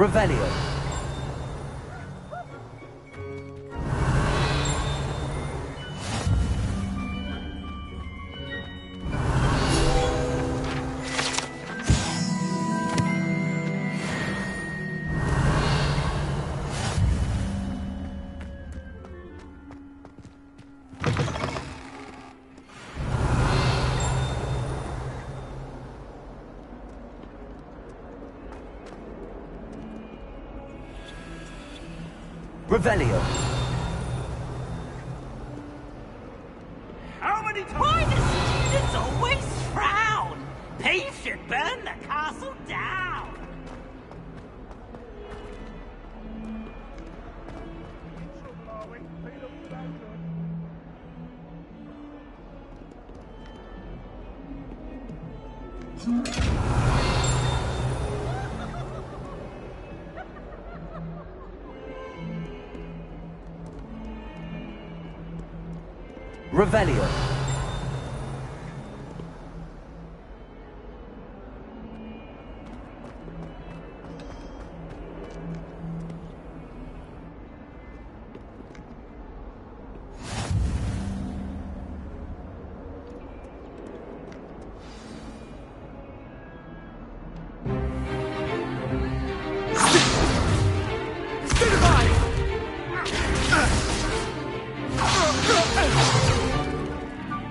Revelio. Revelio. How many times? Why do students always frown? Peace should burn the castle down. Revelio.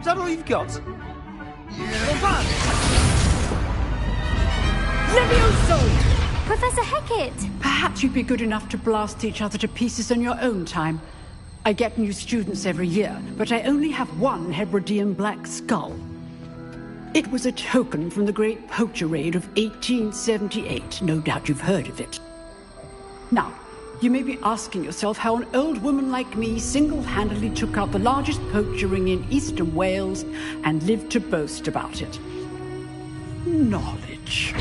Is that all you've got? Levioso! Professor Hecat! Perhaps you'd be good enough to blast each other to pieces on your own time. I get new students every year, but I only have one Hebridean black skull. It was a token from the Great Poacher Raid of 1878. No doubt you've heard of it. Now, you may be asking yourself how an old woman like me single-handedly took out the largest poacher ring in eastern Wales and lived to boast about it. Knowledge.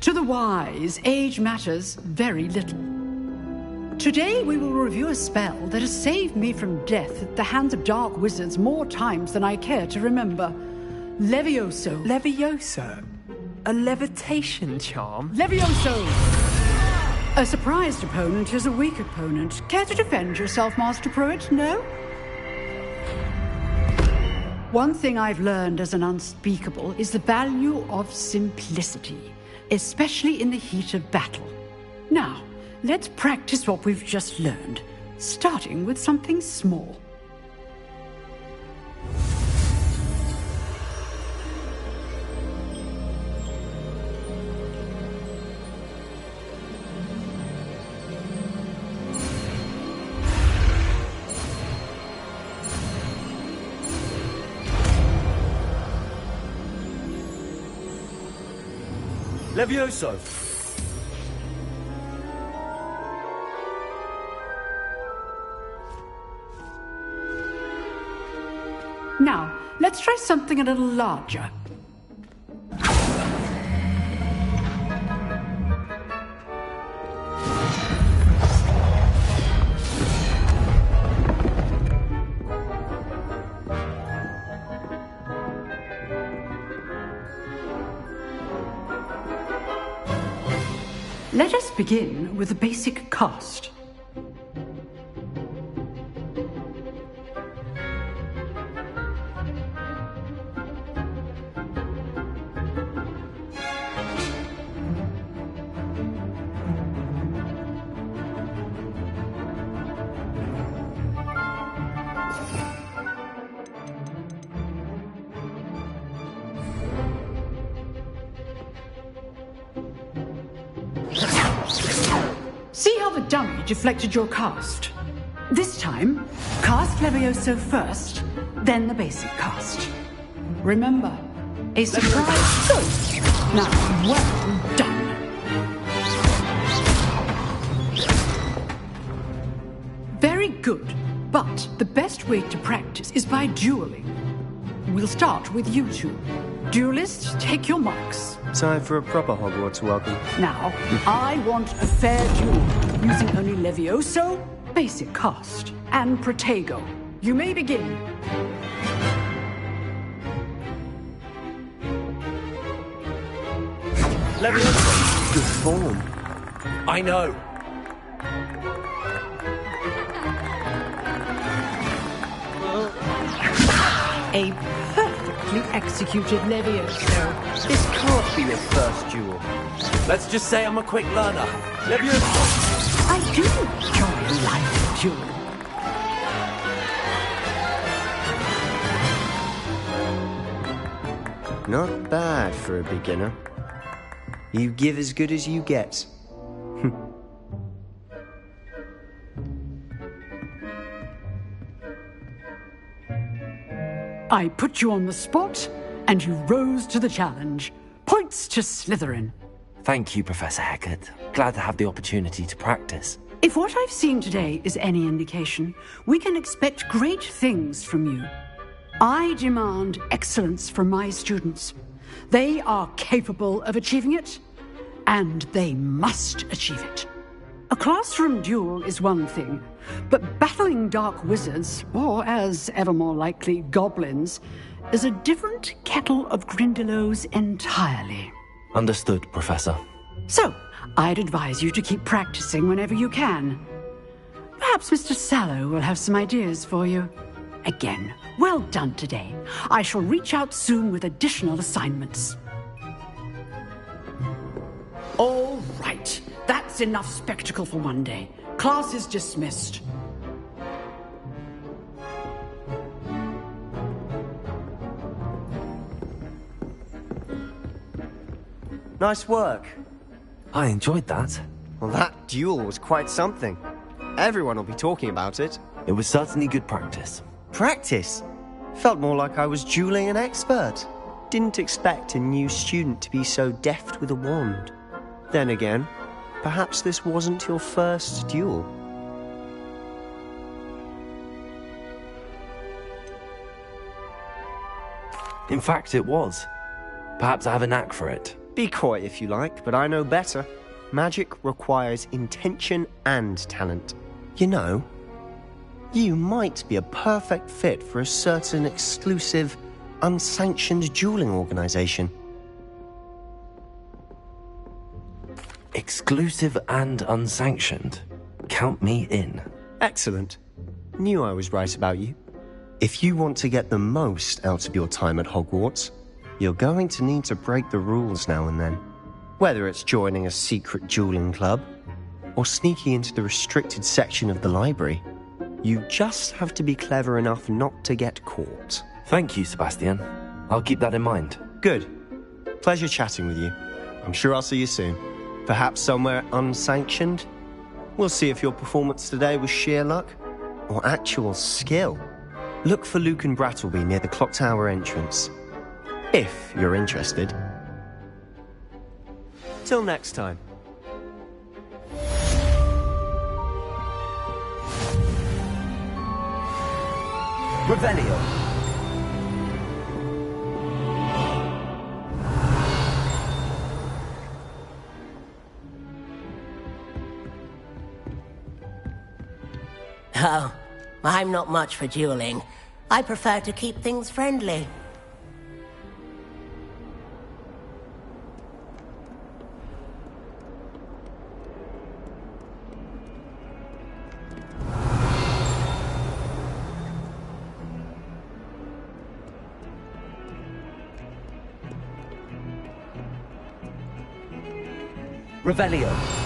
To the wise, age matters very little. Today we will review a spell that has saved me from death at the hands of dark wizards more times than I care to remember. Levioso. Levioso? A levitation charm? Levioso! A surprised opponent is a weak opponent. Care to defend yourself, Master Pruitt? No? One thing I've learned as an unspeakable is the value of simplicity, especially in the heat of battle. Now, let's practice what we've just learned, starting with something small. Levioso. Now, let's try something a little larger. Let us begin with a basic cast. See how the dummy deflected your cast? This time, cast Levioso first, then the basic cast. Remember, a surprise. Good. Now, well done. Very good, but the best way to practice is by dueling. We'll start with you two. Duelists, take your marks. Time for a proper Hogwarts welcome. Now, I want a fair duel, using only Levioso, basic cast, and Protego. You may begin. Levioso! Good form. I know. A perfectly executed Levioso. This can't be your first duel. Let's just say I'm a quick learner. Levioso! I do enjoy a lively duel. Not bad for a beginner. You give as good as you get. I put you on the spot, and you rose to the challenge. Points to Slytherin. Thank you, Professor Hecat. Glad to have the opportunity to practice. If what I've seen today is any indication, we can expect great things from you. I demand excellence from my students. They are capable of achieving it, and they must achieve it. A classroom duel is one thing, but battling dark wizards, or as ever more likely, goblins, is a different kettle of Grindylows entirely. Understood, Professor. So, I'd advise you to keep practicing whenever you can. Perhaps Mr. Sallow will have some ideas for you. Again, well done today. I shall reach out soon with additional assignments. All right. That's enough spectacle for one day. Class is dismissed. Nice work. I enjoyed that. Well, that duel was quite something. Everyone will be talking about it. It was certainly good practice. Practice? Felt more like I was dueling an expert. Didn't expect a new student to be so deft with a wand. Then again, perhaps this wasn't your first duel. In fact, it was. Perhaps I have a knack for it. Be coy if you like, but I know better. Magic requires intention and talent. You know, you might be a perfect fit for a certain exclusive, unsanctioned dueling organization. Exclusive and unsanctioned. Count me in. Excellent. Knew I was right about you. If you want to get the most out of your time at Hogwarts, you're going to need to break the rules now and then. Whether it's joining a secret dueling club, or sneaking into the restricted section of the library, you just have to be clever enough not to get caught. Thank you, Sebastian. I'll keep that in mind. Good. Pleasure chatting with you. I'm sure I'll see you soon. Perhaps somewhere unsanctioned? We'll see if your performance today was sheer luck or actual skill. Look for Luke and Brattleby near the clock tower entrance. If you're interested. Till next time. Revelio. Oh, I'm not much for dueling. I prefer to keep things friendly. Revelio.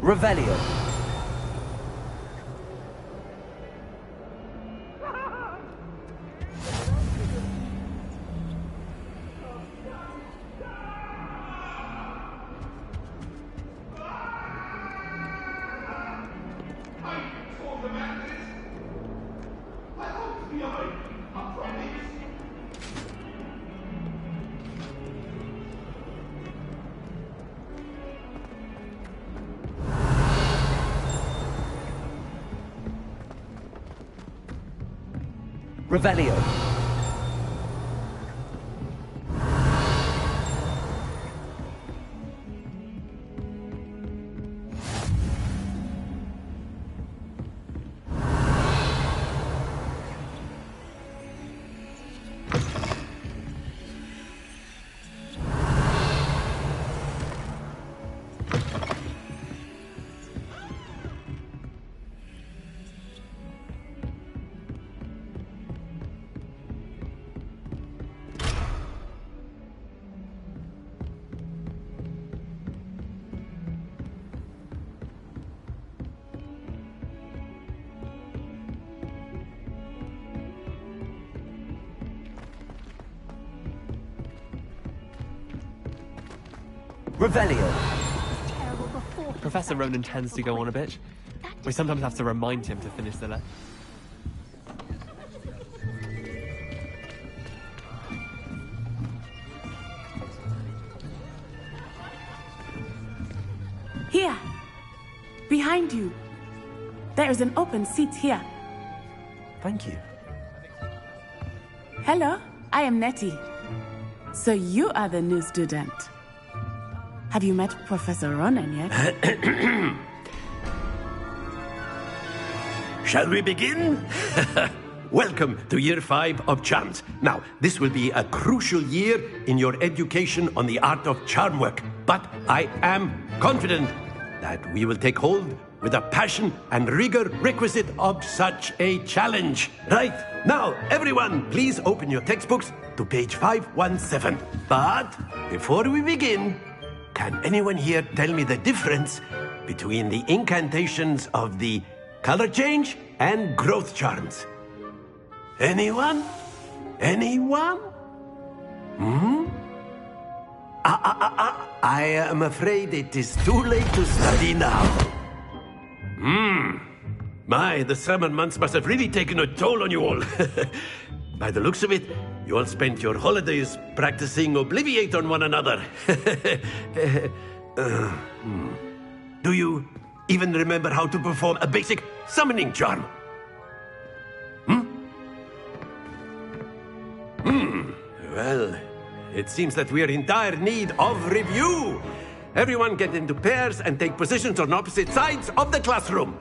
Revelio. Revelio. Revelio. Terrible before. Professor Ronan tends to go on a bit. We sometimes have to remind him to finish the lesson. Here! Behind you! There is an open seat here. Thank you. Hello, I am Nettie. So you are the new student. Have you met Professor Ronan yet? Shall we begin? Welcome to Year 5 of Charms. Now, this will be a crucial year in your education on the art of charm work. But I am confident that we will take hold with the passion and rigor requisite of such a challenge. Right, now, everyone, please open your textbooks to page 517. But before we begin, can anyone here tell me the difference between the incantations of the color change and growth charms? Anyone? Anyone? I am afraid it is too late to study now. My, the summer months must have really taken a toll on you all. By the looks of it, you all spent your holidays practicing Obliviate on one another. Do you even remember how to perform a basic summoning charm? Well, it seems that we are in dire need of review. Everyone get into pairs and take positions on opposite sides of the classroom.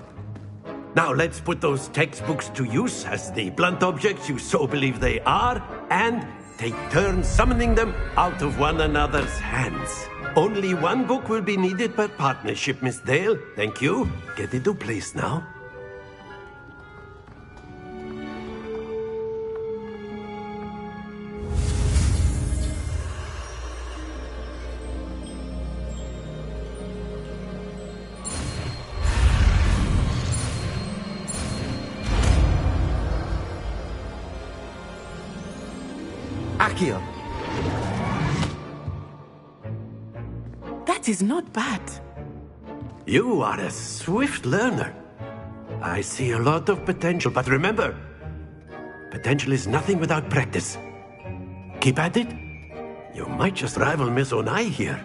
Now let's put those textbooks to use as the blunt objects you so believe they are, and take turns summoning them out of one another's hands. Only one book will be needed per partnership, Miss Dale. Thank you. Get into place now. Accio. That is not bad. You are a swift learner. I see a lot of potential, but remember, potential is nothing without practice. Keep at it. You might just rival Miss Onai here.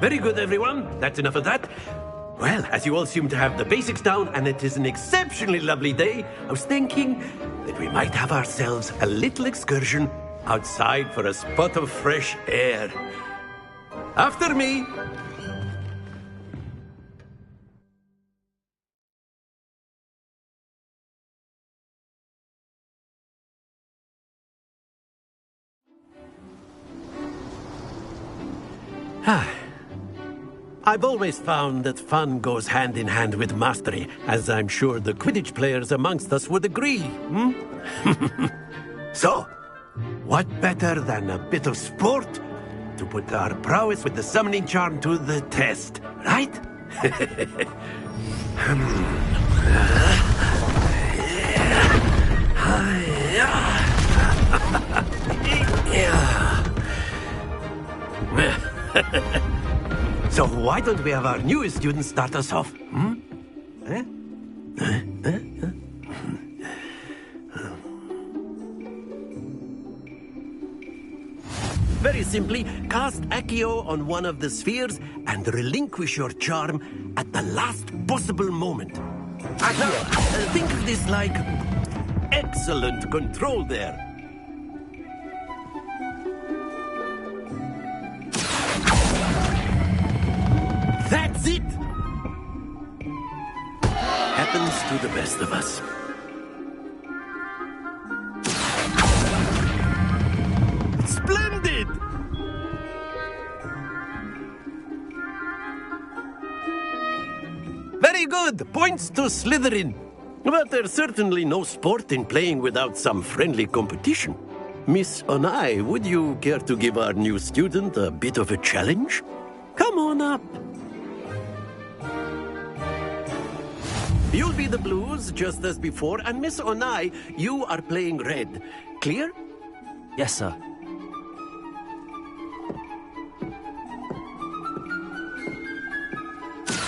Very good, everyone. That's enough of that. Well, as you all seem to have the basics down, and it is an exceptionally lovely day, I was thinking that we might have ourselves a little excursion outside for a spot of fresh air. After me. I've always found that fun goes hand in hand with mastery, as I'm sure the Quidditch players amongst us would agree. So, what better than a bit of sport to put our prowess with the summoning charm to the test, right? So why don't we have our newest student start us off? Very simply, cast Accio on one of the spheres and relinquish your charm at the last possible moment. Accio, think of this like Excellent control there. That's it! Happens to the best of us. Splendid! Very good! Points to Slytherin. But there's certainly no sport in playing without some friendly competition. Miss Onai, would you care to give our new student a bit of a challenge? Come on up. You'll be the blues, just as before, and Miss Onai, you are playing red. Clear? Yes, sir.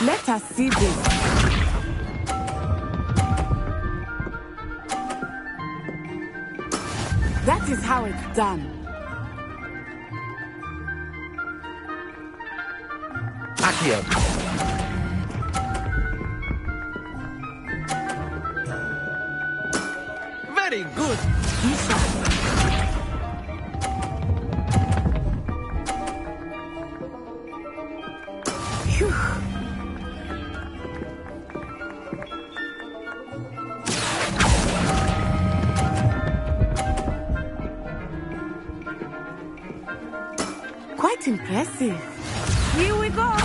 Let us see this. That is how it's done. Accio. Very good. Phew. Quite impressive. Here we go.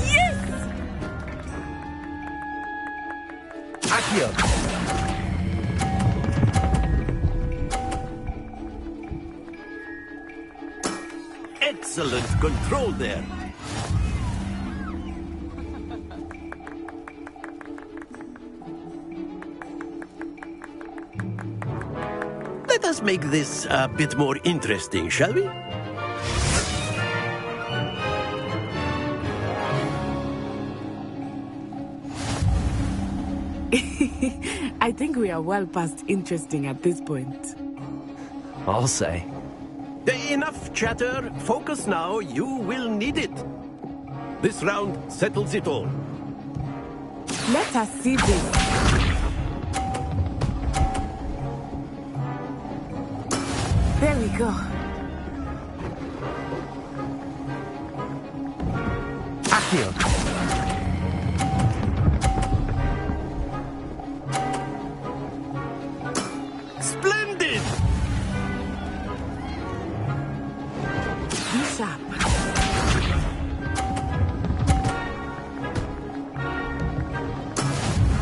Yes! Accio. Excellent control there. Let us make this a bit more interesting, shall we? I think we are well past interesting at this point. I'll say. Enough chatter. Focus now. You will need it. This round settles it all. Let us see this. There we go. Accio. Splendid! Be sharp.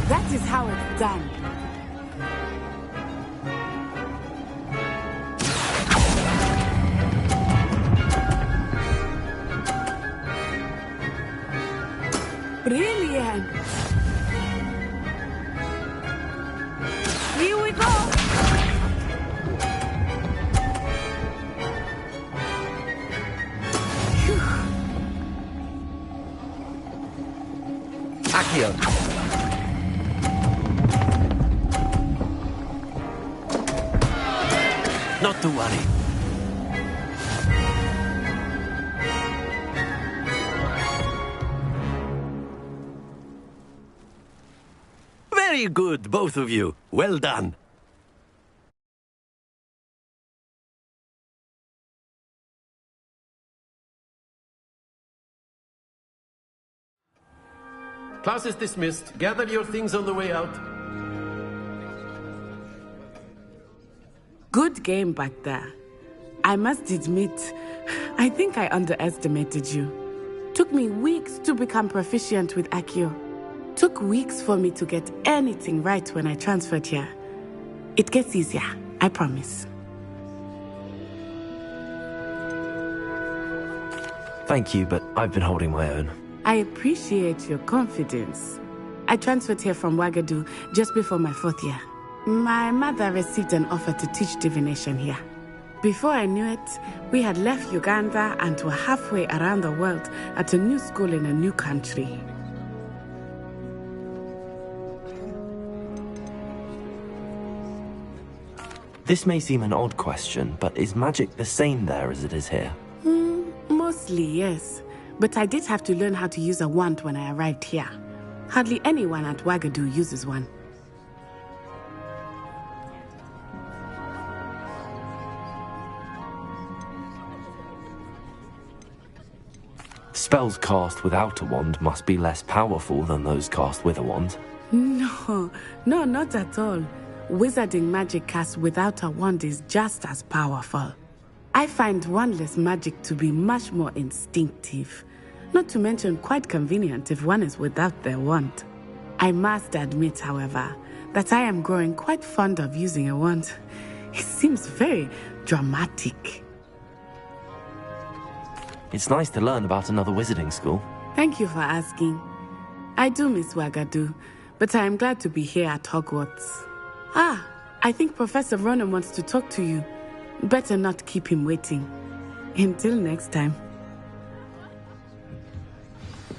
That is how it's done. Brilliant! Here we go! Phew. Accio. Not to worry. Very good, both of you. Well done. Class is dismissed. Gather your things on the way out. Good game back there. I must admit, I think I underestimated you. Took me weeks to become proficient with Accio. Took weeks for me to get anything right when I transferred here. It gets easier, I promise. Thank you, but I've been holding my own. I appreciate your confidence. I transferred here from Wagadu just before my 4th year. My mother received an offer to teach divination here. Before I knew it, we had left Uganda and were halfway around the world at a new school in a new country. This may seem an odd question, but is magic the same there as it is here? Mostly, yes. but I did have to learn how to use a wand when I arrived here. Hardly anyone at Wagadu uses one. Spells cast without a wand must be less powerful than those cast with a wand. No, not at all. Wizarding magic cast without a wand is just as powerful. I find wandless magic to be much more instinctive. Not to mention quite convenient if one is without their wand. I must admit, however, that I am growing quite fond of using a wand. It seems very dramatic. It's nice to learn about another wizarding school. Thank you for asking. I do miss Wagadu, but I am glad to be here at Hogwarts. I think Professor Ronan wants to talk to you. Better not keep him waiting. Until next time.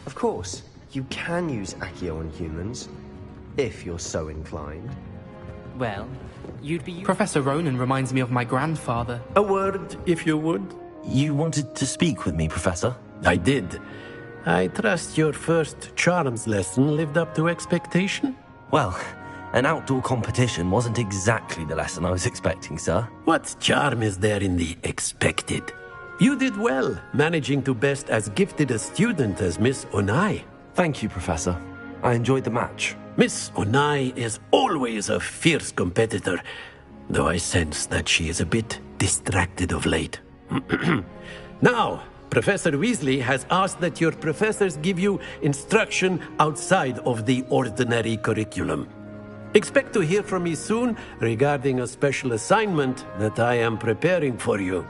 Of course, you can use Accio on humans, if you're so inclined. Well, you'd be... Professor Ronan reminds me of my grandfather. A word, if you would. You wanted to speak with me, Professor? I did. I trust your first charms lesson lived up to expectation? Well, an outdoor competition wasn't exactly the lesson I was expecting, sir. What charm is there in the expected? You did well, managing to best as gifted a student as Miss Onai. Thank you, Professor. I enjoyed the match. Miss Onai is always a fierce competitor, though I sense that she is a bit distracted of late. Now, Professor Weasley has asked that your professors give you instruction outside of the ordinary curriculum. Expect to hear from me soon regarding a special assignment that I am preparing for you.